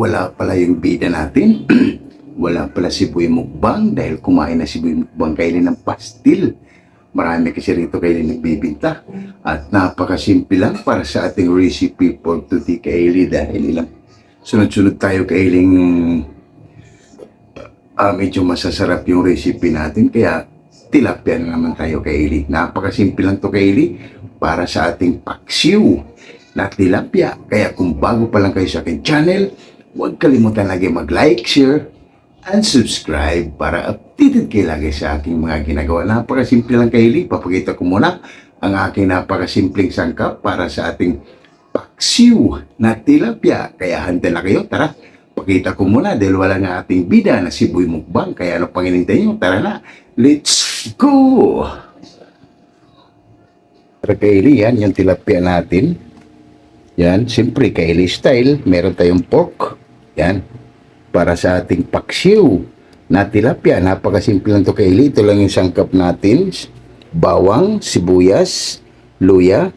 wala pala yung bida natin. Wala pala si Boy Mukbang dahil kumain na si Boy Mukbang kaili ng pastil. Marami kasi rito kaili nagbibinta. At napakasimple lang para sa ating recipe for today kaili dahil ilang sunod-sunod tayo kailing medyo masasarap yung recipe natin. Kaya tilapia na naman tayo kaili. Napakasimple lang to kaili para sa ating paksiw na tilapia. Kaya kung bago pa lang kayo sa aking channel, huwag kalimutan lagi mag-like, share, and subscribe para updated kayo lagi sa aking mga ginagawa. Napakasimple lang kaili. Papakita ko muna ang aking napakasimpleng sangkap para sa ating paksiw na tilapia. Kaya handa na kayo. Tara, pakita ko muna dahil wala nga ating bida na si Boy Mukbang. Kaya ano pang hinintay nyo? Tara na, let's go! Tara kaili, yan yung tilapia natin. Yan, siyempre kaili style, meron tayong pork. Yan, para sa ating paksiw na tilapia. Napakasimple lang to kaili. Ito lang yung sangkap natin. Bawang, sibuyas, luya,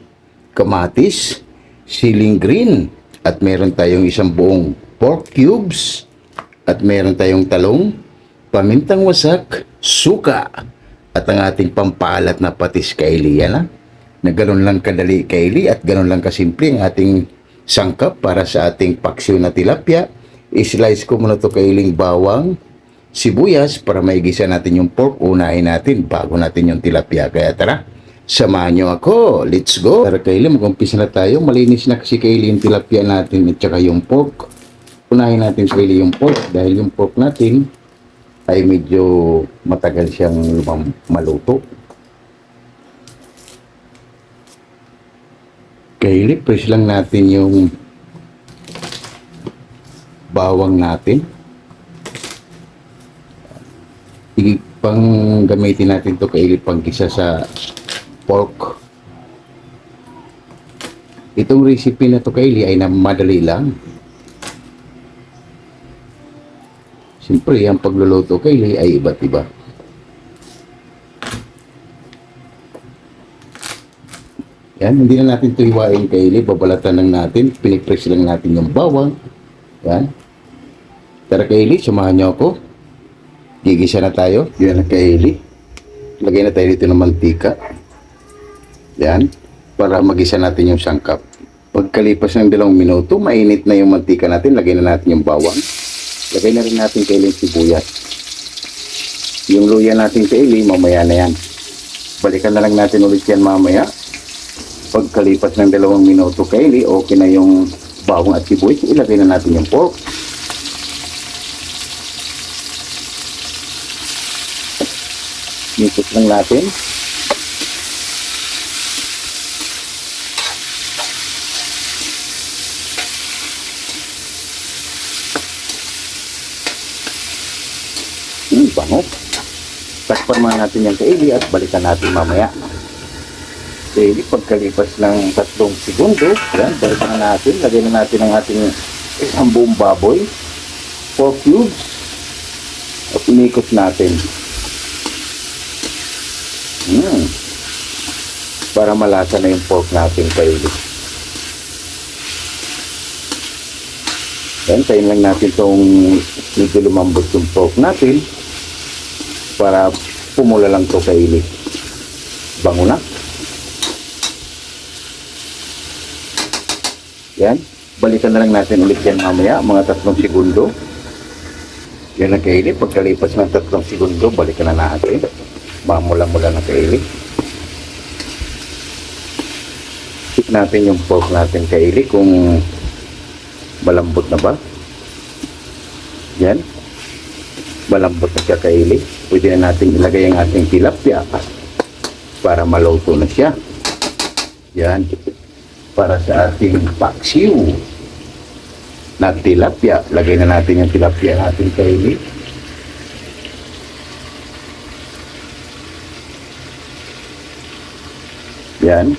kamatis, siling green. At meron tayong isang buong pork cubes. At meron tayong talong, pamintang wasak, suka. At ang ating pampalat na patis kaili. Yan ha. Na gano'n lang kadali kaili at gano'n lang kasimple ang ating sangkap para sa ating paksiw na tilapia. I-slice ko muna ito kailing bawang, sibuyas para maigisa natin yung pork. Unahin natin bago natin yung tilapia. Kaya tara, samahan nyo ako. Let's go! Tara kailing, mag-umpisa na tayo. Malinis na kasi kailing yung tilapia natin at saka yung pork. Unahin natin kailing yung pork dahil yung pork natin ay medyo matagal siyang maluto. Kaili, press lang natin yung bawang natin. Pang gamitin natin to kaili pang gisa sa pork. Itong recipe na to kaili ay na madali lang. Siyempre, ang pagluluto kaili ay iba't iba. Yan, hindi na natin ito hiwain kaili, babalatan lang natin, pinipress lang natin yung bawang. Yan. Tara kaili, samahan nyo ako. Gigisa na tayo. Yan na kaili. Lagay na tayo dito ng mantika. Yan. Para magisa natin yung sangkap. Pagkalipas ng 2 minuto, mainit na yung mantika natin. Lagay na natin yung bawang. Lagay na rin natin kaili yung sibuyas. Yung luya natin kaili, mamaya na yan. Balikan na lang natin ulit yan mamaya. Pagkalipas ng 2 minuto kaili, okay na yung bawang at sibuyas. Ilagay na natin yung pork. Ikot lang natin. Bango. Takpan muna natin yung kaili at balikan natin mamaya. Kaili, pagkalipas ng 3 segundo, yan, balikan na natin. Lagay na natin ang ating isang buong baboy, 4 cubes, at inikot natin. Para malasa na yung pork natin kaili. Yan, tayin lang natin itong medyo lumambot yung pork natin para pumula lang ito kaili. Bango na. Yan, balikan na lang natin ulit yan mamaya, mga 3 segundo. Yan na kaili, pagkalipas ng 3 segundo, balikan na natin. Mamula-mula na kaili. Check natin yung pork natin kaili kung malambot na ba. Yan, malambot na siya kaili. Pwede na natin ilagay ang ating tilapia para maluto na siya. Yan, para sa ating paksiw na tilapia. Lagay na natin yung tilapia natin kaili. Yan.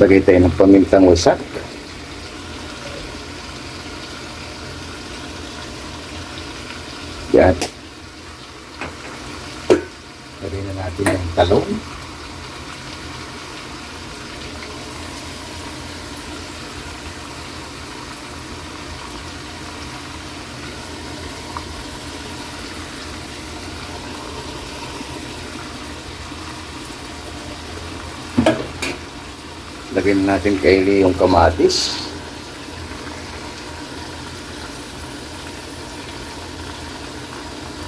Lagay tayo ng pamintang wasak. Yan. Lagay na natin yung talong. Lagyan natin kaili yung kamatis.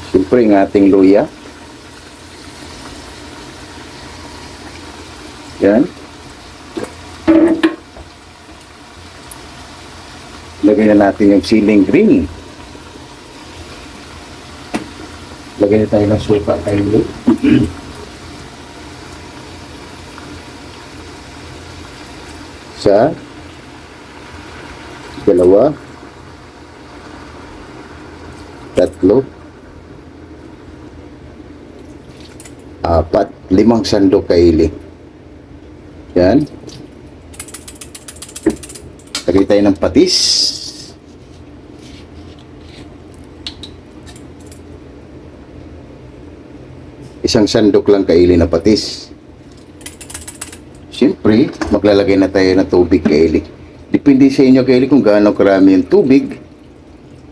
Siyempre ang ating luya. Yan. Lagyan na natin yung siling green. Lagyan na tayo ng suka kaili. Isa, dalawa, tatlo, apat, 5 sandok kaili. Yan. Lagay tayo ng patis. Isang sandok lang kaili na patis. Siyempre, maglalagay na tayo ng tubig kaili. Depende sa inyo kaili kung gaano karami yung tubig.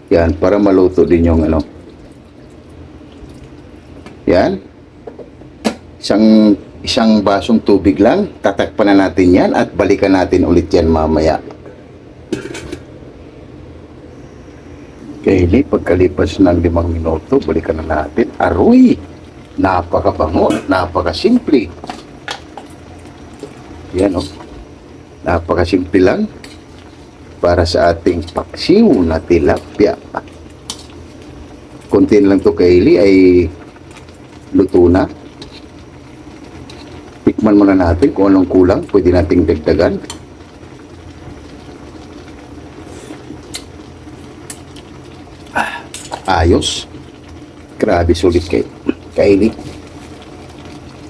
Yan, para maluto din yung ano. Yan. Isang basong tubig lang. Tatakpan na natin yan at balikan natin ulit yan mamaya. Kaili, pagkalipas ng 5 minuto, balikan na natin. Aroy! Napakabango, napakasimple. Yan o. Napakasimple lang para sa ating paksiw na tilapia. Konti lang to kaili ay luto na. Tikman muna natin kung anong kulang. Pwede nating dagdagan. Ayos. Grabe, sulit kaili.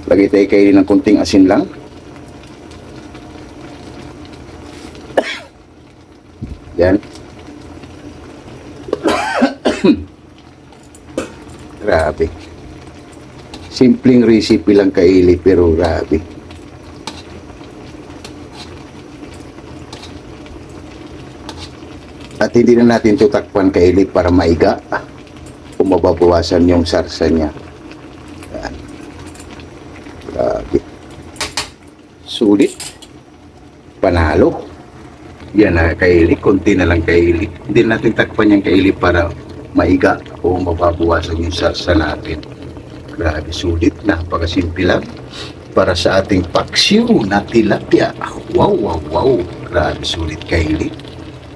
Lagay tayo kaili ng konting asin lang. Yan. Grabe. Simpleng recipe lang kaili pero grabe. At hindi na natin tutakpan kaili para maiga. Kung mababawasan yung sarsa niya. Yan. Grabe. Sulit. Panalo. Yan na kaili. Konti na lang kaili. Hindi natin takpan yung kaili para maiga o mababawasan yung sarsa natin. Grabe, sulit. Napakasimple lang. Para sa ating paksiw na tilapia. Wow, wow, wow. Grabe, sulit kaili.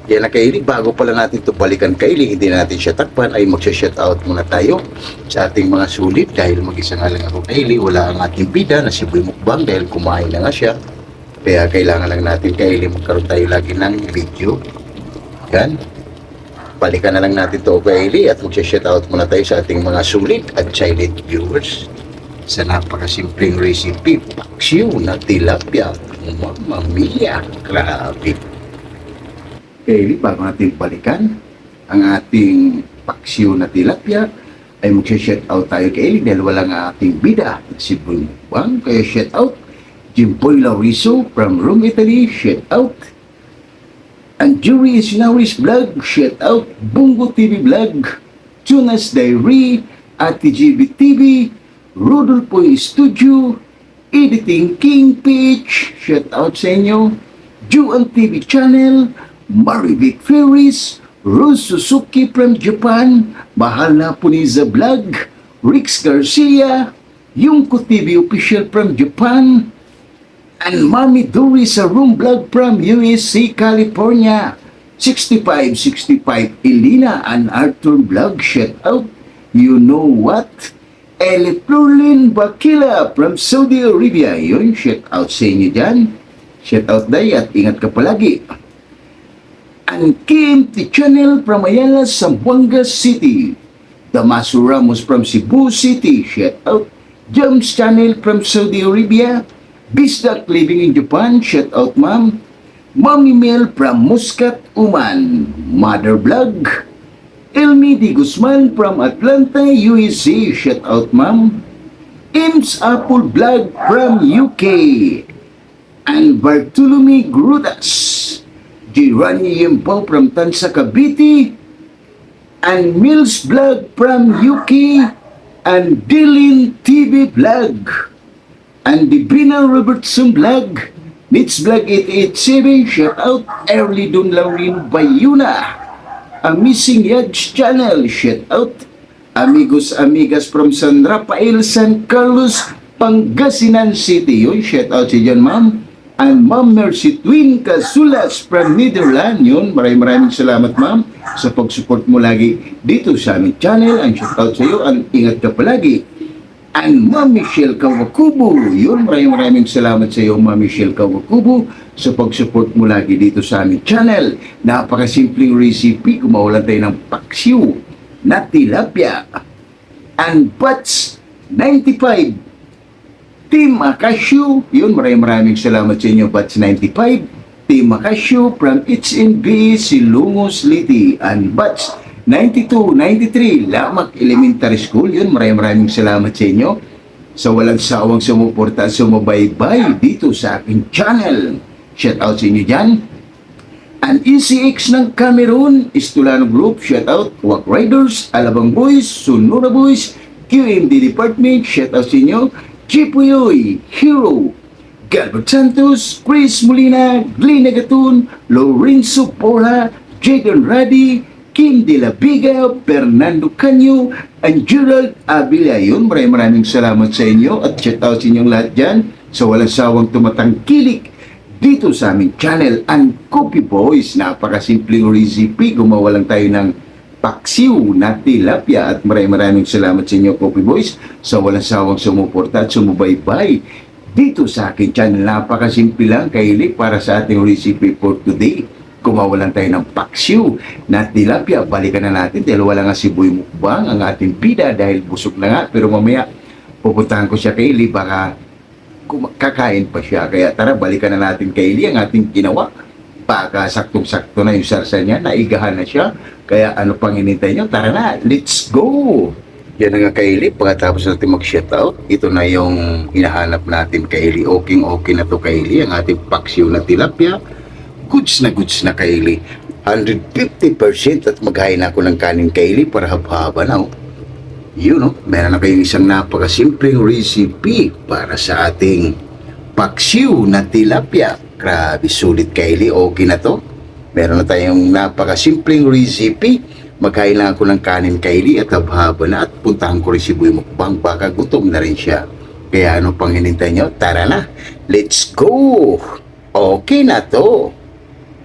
Yan na kaili, bago pala natin ito balikan kaili, hindi na natin siya takpan, ay magsha-shoutout muna tayo sa ating mga sulit dahil mag-isa nga lang ako kaili, wala ang ating bida na si Boy Mukbang dahil kumain na nga siya. Kaya kailangan lang natin kaili magkaroon tayo lagi ng video. Yan. Balikan na lang natin ito kaili at magsha-shoutout muna tayo sa ating mga sulit at silent viewers sa napakasimpleng recipe, paksiw na tilapia. Mamma mia, grabe. Kaili, bago natin balikan ang ating paksiw na tilapia, ay magsha-shoutout tayo kaili dahil wala nga ating bida si Boy Mukbang. Kaya shoutout Jimboy Lauriso from Rome, Italy, shoutout and Jury Sinauris Vlog, shoutout Bungo TV Vlog, Tunas Diary, Ate GB TV, Rodolfo Studio, Editing King Peach, shoutout sa inyo, Juan TV Channel, Marivic Ferris, Rose Suzuki from Japan, Mahal na Puniza Vlog, Rix Garcia, Yungko TV Official from Japan, and Mami Dory sa Room Vlog from USC, California, 6565 Elena and Arthur Vlog, shout out. You know what? Eliflurlin Bakila from Saudi Arabia, yun, shout out sa inyo dyan. Shout out day at ingat ka palagi. And Kim T. Channel from Ayala, Zamboanga City. Damaso Ramos from Cebu City, shout out. James Channel from Saudi Arabia. Bisdak living in Japan, shout out ma'am. Mommy Mel from Muscat, Oman. Mother Vlog. Elmi D. Guzman from Atlanta, USA, shout out ma'am. Ems Apple Vlog from UK. And Bartolome Grudas. Girani Yempo from Tansa, Cavite, and Mills Vlog from UK, and Dylan TV Vlog, and Divina Robertson Vlog, Mitch Vlog 887, shout out Early Don Laurin Bayuna. Amazing Yads Channel, shout out Amigos Amigas from San Rafael, San Carlos, Pangasinan City. Yun, shout out si John Ma'am. And Ma'am Mercy Twin Casulas from Netherlands. Yun, maraming salamat ma'am sa pag-support mo lagi dito sa aming channel. Ang shout out sa iyo, ang ingat ka palagi. And Ma'am Michelle Kawakubo. Yun, maraming salamat sa iyo Ma'am Michelle Kawakubo sa pag-support mo lagi dito sa aming channel. Napakasimpleng recipe, kumawalan tayo ng paksiw na tilapia. And Bats 95 Team Akasyo, yun, maraming salamat sa inyo, Batch 95. Team Akasyo from HNB Silungos Liti. And Batch 92, 93, Lamak Elementary School, yun, maraming salamat sa inyo sa walang sawang sumuporta at sumabaybay dito sa aking channel. Shout out sa inyo dyan. And ECX ng Cameroon, Istulano Group, shout out. Wak Riders, Alabang Boys, Sonora Boys, QMD Department, shout out sa inyo. Chipuyoy, Hero, Galbert Santos, Chris Molina, Glenn Agatun, Lorenzo Porra, Jaden Radi, Kim De La Viga, Fernando Canyo, and Gerald Avila. Yun, maraming salamat sa inyo at shout out sa inyong lahat dyan sa walang sawang tumatangkilik dito sa aming channel. And Coffee Boys, napakasimpleng recipe, gumawa lang tayo ng paksiw na tilapia at maraming salamat sa inyo Coffee Boys sa walang sawang sumuporta at sumubaybay dito sa aking channel. Napakasimple lang kaili para sa ating recipe for today. Kumawalan tayo ng paksiw na tilapia. Balikan na natin dahil wala nga si Boy Mukbang ang ating bida dahil busog na nga, pero mamaya pupuntahan ko siya kaili, baka kakain pa siya. Kaya tara, balikan na natin kaili ang ating ginawa. Baka saktong-sakto na yung sarsa niya, naigahan na siya. Kaya ano pang hinintay nyo? Tara na, let's go! Yan na nga Kaili, pagkatapos natin mag-shoutout, ito na yung hinahanap natin Kaili. Okay na to Kaili, ang ating paksiw na tilapia. Goods na Kaili. 150% at maghain ako ng kanin Kaili para haba-haba na. Yun no, meron na kayong isang napakasimpleng recipe para sa ating paksiw na tilapia. Grabe, sulit Kaili, okay na to. Meron na tayong napakasimpleng recipe. Magkain lang ako ng kanin Kaili at haba na at puntahan ko rin si Boy Mukbang, baka gutom na rin siya. Kaya ano pang hinintay nyo? Tara na, let's go! Okay na to.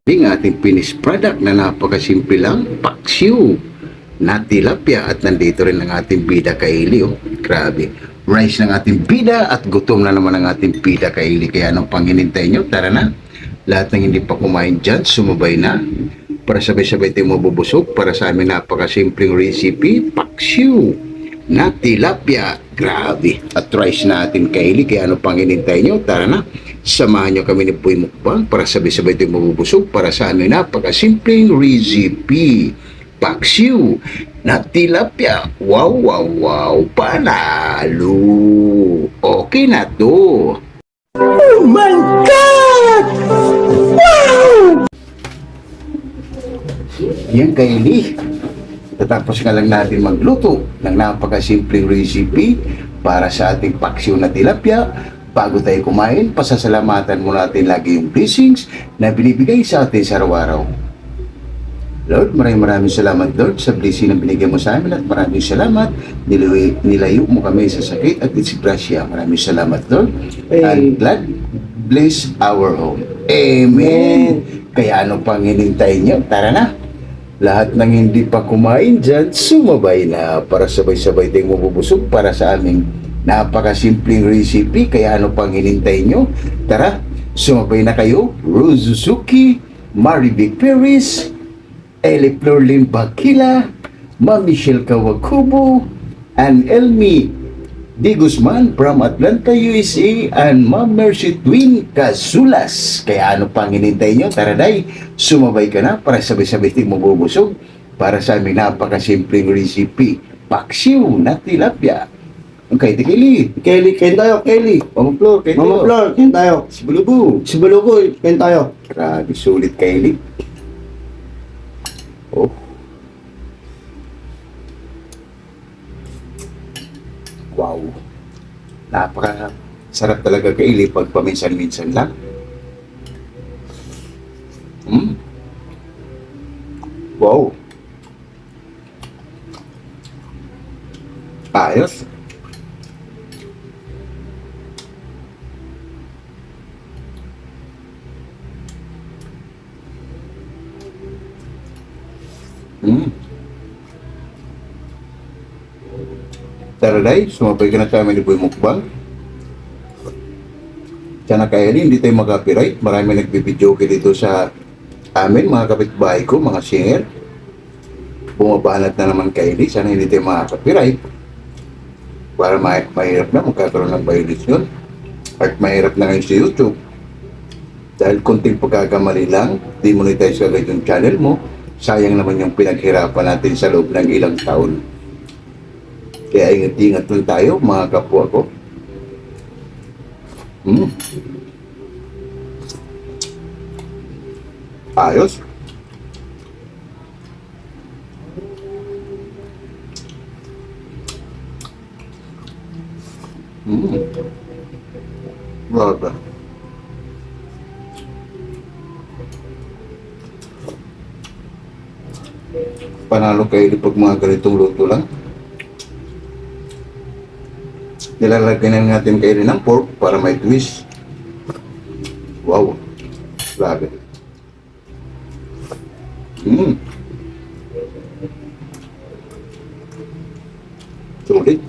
Yung ating finished product na napakasimple lang, paksiw na tilapia at nandito rin ang ating bida Kaili. Oh, grabe. Rice ng ating bida at gutom na naman ang ating bida Kaili. Kaya anong pang hinintay nyo? Tara na. Lahat ng hindi pa kumain dyan, sumabay na. Para sabay-sabay tayo mabubusog para sa aming napakasimpleng recipe, paksiw na tilapia. Grabe. At rice na ating Kaili. Kaya ano pang hinintay nyo? Tara na. Samahan nyo kami ni Boy Mukbang para sabay-sabay tayo mabubusog para sa aming napakasimpleng recipe, paksiw na tilapia. Wow, panalo. Okay na to. Oh my God! Wow! Yan Kaili. Tatapos nga lang natin magluto ng napakasimpleng recipe para sa ating paksiw na tilapia. Bago tayo kumain, pasasalamatan mo natin lagi yung blessings na binibigay sa atin sa araw-araw. Lord, maraming salamat Lord sa blessing na binigyan mo sa amin at maraming salamat. Nilayo mo kami sa sakit at disgrasya. Maraming salamat Lord. And God bless our home. Amen. Kaya ano pang hinintay nyo? Tara na. Lahat ng hindi pa kumain dyan, sumabay na para sabay-sabay tayong mabubusog para sa aming napakasimpleng recipe. Kaya ano pang hinintay nyo? Tara, sumabay na kayo. Rose Suzuki, Marivic Perez, Eli Florlin Bakila, Ma'am Michelle Kawakubo, and Elmi D. Guzman from Atlanta, USA, and Ma'am Mercy Twin Casulas. Kaya ano pang hinintay nyo? Tara day, sumabay ka na para sabay-sabay tayong mabubusog para sa aming napakasimpleng recipe, paksiw na tilapia. Okay, Kelly, kain tayo, Kelly. Mama Flor, kain tayo. Si Bulubu, kain tayo. Grabe, sulit, Kelly. Oh. Wow. Napaka sarap talaga Kaili pag paminsan-minsan lang. Wow. Ayos. Mm. Tara day, sumabay ka na sa amin ni Boy Mukbang. Sana kaya hindi tayo mag-copyright. Marami nagbibideo ka dito sa amin, mga kapitbahay ko, mga singer. Bumabanat na naman kayo ni, sana hindi tayo makaka-copyright. Para mahirap na magkakaroon ng violation. At mahirap na ngayon sa YouTube. Dahil konting pagkakamali lang, demonetize ka agad yung channel mo. Sayang naman yung pinaghirapan natin sa loob ng ilang taon. Kaya ingat-ingat lang tayo, mga kapwa ko. Ayos. Grabe. Panalo kayo pag mga ganitong luto lang. Nilalagyan na natin kayo ng pork para may twist. Wow. Grabe. Sulit.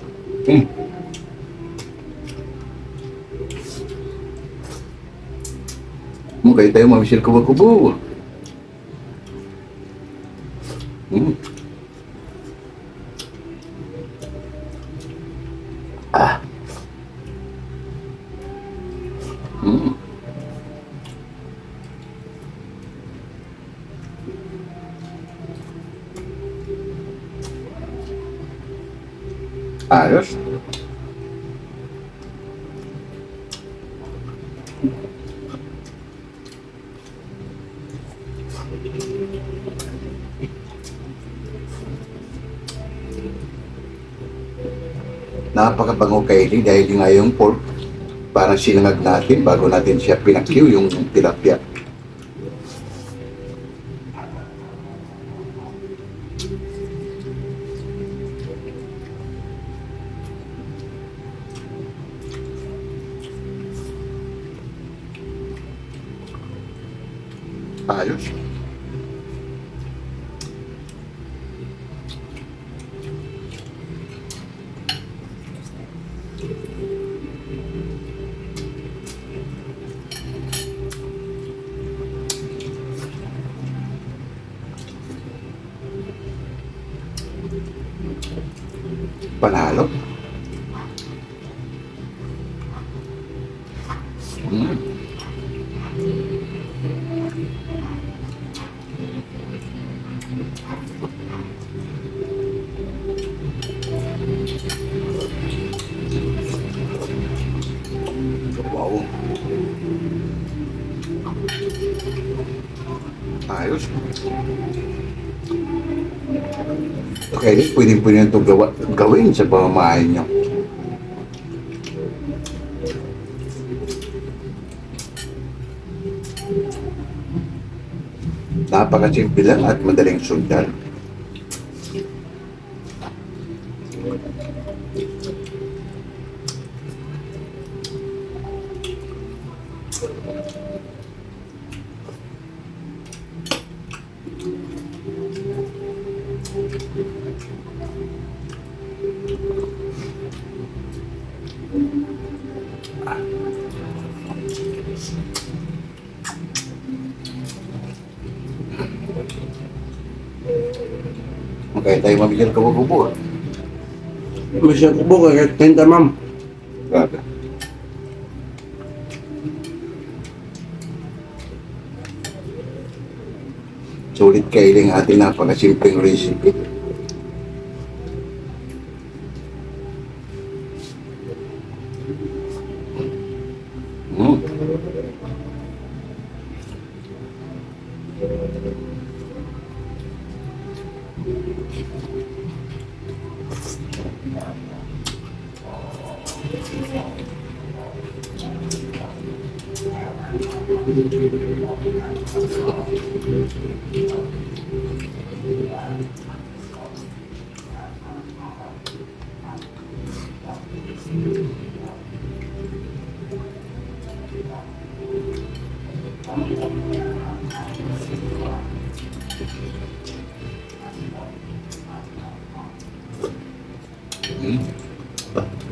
Mukha tayo mamisil kubo-kubo. Ah. Ayos. Napakabango kaili dahil nga yung pork parang sinangag natin bago natin siya pinaksiw yung tilapia. Ayos. Panalo. Wow. Ayos. Okay, pwede ito gawin sa pamamahay nyo. Napakasimple lang at madaling sundan. Okay, tayo mabigyan kubo-kubo. Bisa kubo kayak tenda mam. Grabe. Sulit kailing ating napakasimpleng recipe.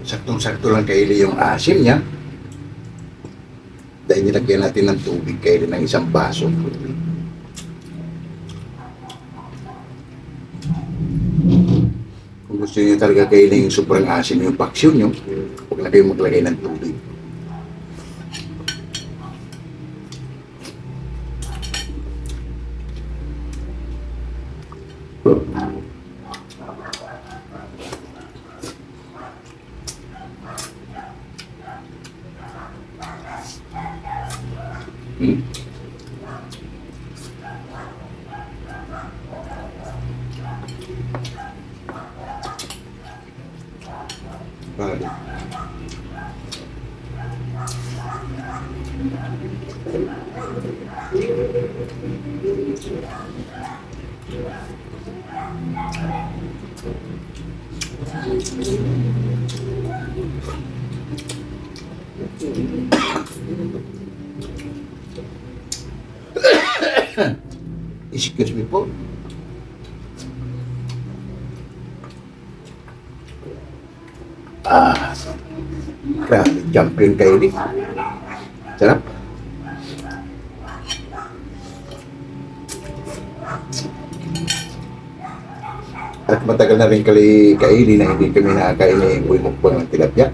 Saktong-sakto lang kaili yung asim niya. Dahil nilagyan natin ng tubig kaili ng isang baso. Kung gusto niyo talaga kaili yung sobrang asim yung paksiw niyo, huwag na kayo maglagay ng tubig. Hmm? Bali. Excuse me po. Grabe, champion kayo din. Sarap. At matagal na rin kaili na hindi kami nakakain ni Boy Mukbang ng tilapia.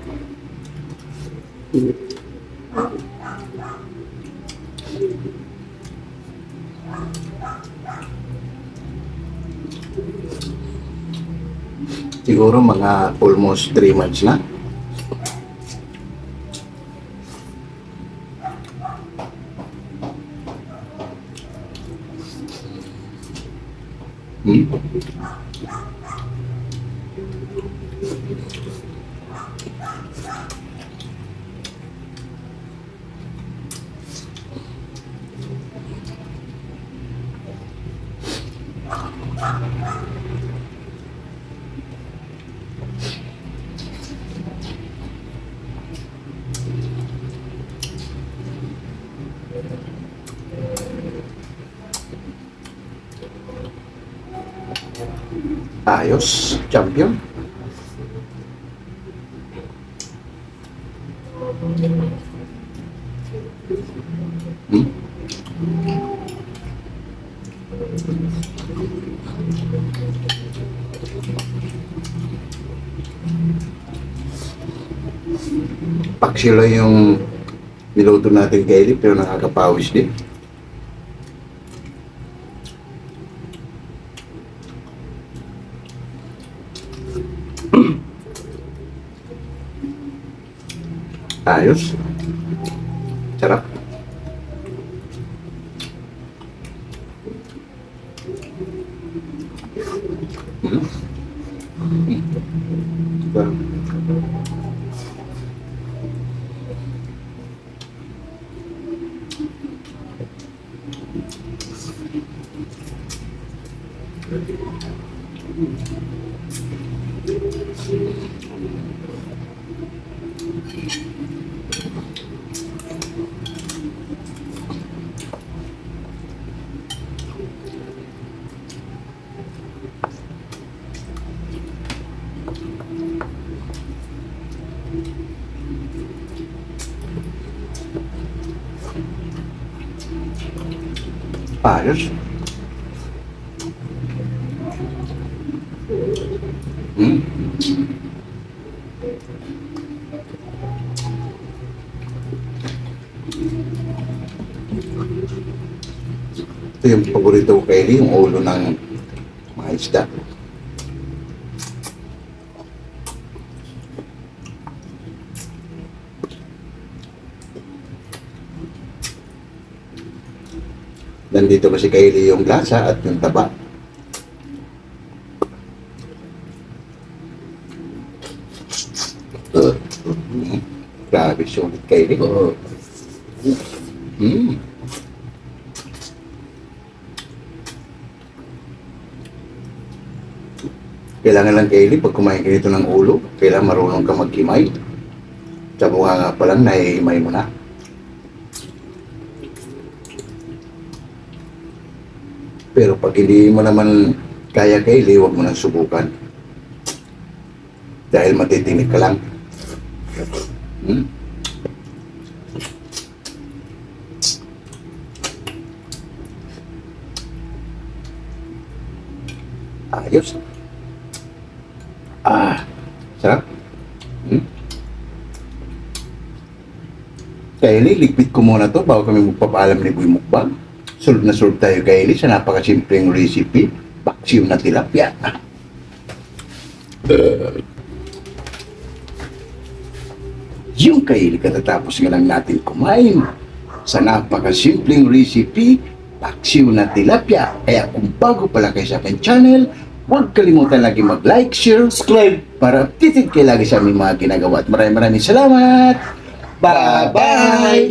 Siguro mga almost 3 months na. Ayos, champion. Paksila yung niluto natin kaili pero nakakapawis din. Ayos. Sarap. Sarap. Ayos. Ito yung paborito ko kaili, yung ulo ng mga isda. Nandito kasi kaili yung lasa at yung taba. Grabe, sulit kaili. Kailangan lang, Kaylee, pag kumain ka nito ng ulo, kailangan marunong ka magkimay. Sa mukha nga pa lang, nahihimay mo na. Pero pag hindi mo naman kaya, Kaylee, huwag mo nang subukan. Dahil matitinig ka lang. Hmm? Ayos. Sarap. Hmm? Kaylee, ligpit ko muna to bago kami magpapaalam ni Boy Mukbang. Solve na solve tayo, Kaylee, sa napakasimpleng recipe. Paksiw na tilapia. Yung Kaylee, katatapos nga lang natin kumain sa napakasimpleng recipe, paksiw na tilapia. Kaya kung bago pala kayo sa aking channel, huwag kalimutan lagi mag-like, share, subscribe para updated kayo lagi sa aming mga ginagawa. At maraming salamat! Bye-bye!